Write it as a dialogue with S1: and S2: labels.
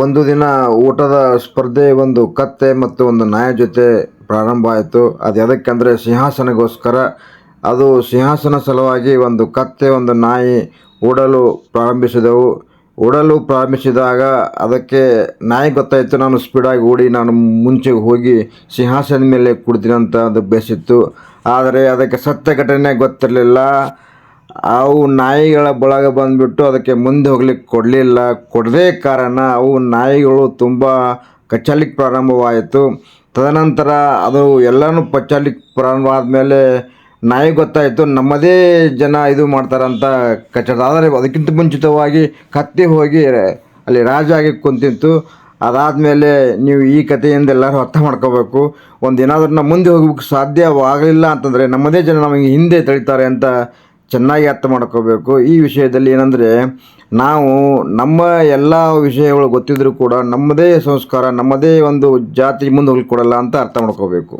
S1: ಒಂದು ದಿನ ಊಟದ ಸ್ಪರ್ಧೆ ಒಂದು ಕತ್ತೆ ಮತ್ತು ಒಂದು ನಾಯಿ ಜೊತೆ ಪ್ರಾರಂಭ ಆಯಿತು. ಅದು ಎದಕ್ಕೆಂದರೆ ಸಿಂಹಾಸನಗೋಸ್ಕರ. ಅದು ಸಿಂಹಾಸನ ಸಲುವಾಗಿ ಒಂದು ಕತ್ತೆ ಒಂದು ನಾಯಿ ಓಡಲು ಪ್ರಾರಂಭಿಸಿದವು. ಓಡಲು ಪ್ರಾರಂಭಿಸಿದಾಗ ಅದಕ್ಕೆ ನಾಯಿ ಗೊತ್ತಾಯಿತು, ನಾನು ಸ್ಪೀಡಾಗಿ ಓಡಿ ನಾನು ಮುಂಚೆ ಹೋಗಿ ಸಿಂಹಾಸನದ ಮೇಲೆ ಕುಳಿತೀನಿ ಅಂತ ಅದು ಬಯಸಿತ್ತು. ಆದರೆ ಅದಕ್ಕೆ ಸತ್ಯ ಘಟನೆ ಗೊತ್ತಿರಲಿಲ್ಲ. ಅವು ನಾಯಿಗಳ ಬಳಗ ಬಂದುಬಿಟ್ಟು ಅದಕ್ಕೆ ಮುಂದೆ ಹೋಗ್ಲಿಕ್ಕೆ ಕೊಡಲಿಲ್ಲ. ಕೊಡದೇ ಕಾರಣ ಅವು ನಾಯಿಗಳು ತುಂಬ ಕಚ್ಚಲಿಕ್ಕೆ ಪ್ರಾರಂಭವಾಯಿತು. ತದನಂತರ ಅದು ಎಲ್ಲನೂ ಪಚ್ಚಲಿಕ್ಕೆ ಪ್ರಾರಂಭ ಆದಮೇಲೆ ನಾಯಿ ಗೊತ್ತಾಯಿತು ನಮ್ಮದೇ ಜನ ಇದು ಮಾಡ್ತಾರಂತ ಕಚ್ಚಡ. ಆದರೆ ಅದಕ್ಕಿಂತ ಮುಂಚಿತವಾಗಿ ಕತ್ತಿ ಹೋಗಿ ಅಲ್ಲಿ ರಾಜ ಆಗಿ ಕುಂತಿತ್ತು. ಅದಾದಮೇಲೆ ನೀವು ಈ ಕಥೆಯಿಂದ ಎಲ್ಲರೂ ಅರ್ಥ ಮಾಡ್ಕೋಬೇಕು, ಒಂದು ಏನಾದರೂ ನಾವು ಮುಂದೆ ಹೋಗ್ಲಿಕ್ಕೆ ಸಾಧ್ಯವಾಗಲಿಲ್ಲ ಅಂತಂದರೆ ನಮ್ಮದೇ ಜನ ನಮಗೆ ಹಿಂದೆ ತಳಿತಾರೆ ಅಂತ ಚೆನ್ನಾಗಿ ಅರ್ಥ ಮಾಡ್ಕೋಬೇಕು. ಈ ವಿಷಯದಲ್ಲಿ ಏನಂದರೆ, ನಾವು ನಮ್ಮ ಎಲ್ಲ ವಿಷಯಗಳು ಗೊತ್ತಿದ್ದರೂ ಕೂಡ ನಮ್ಮದೇ ಸಂಸ್ಕಾರ, ನಮ್ಮದೇ ಒಂದು ಜಾತಿ ಮುಂದೆ ಹೋಗ್ಲಿಕ್ಕೆ ಕೊಡಲ್ಲ ಅಂತ ಅರ್ಥ ಮಾಡ್ಕೋಬೇಕು.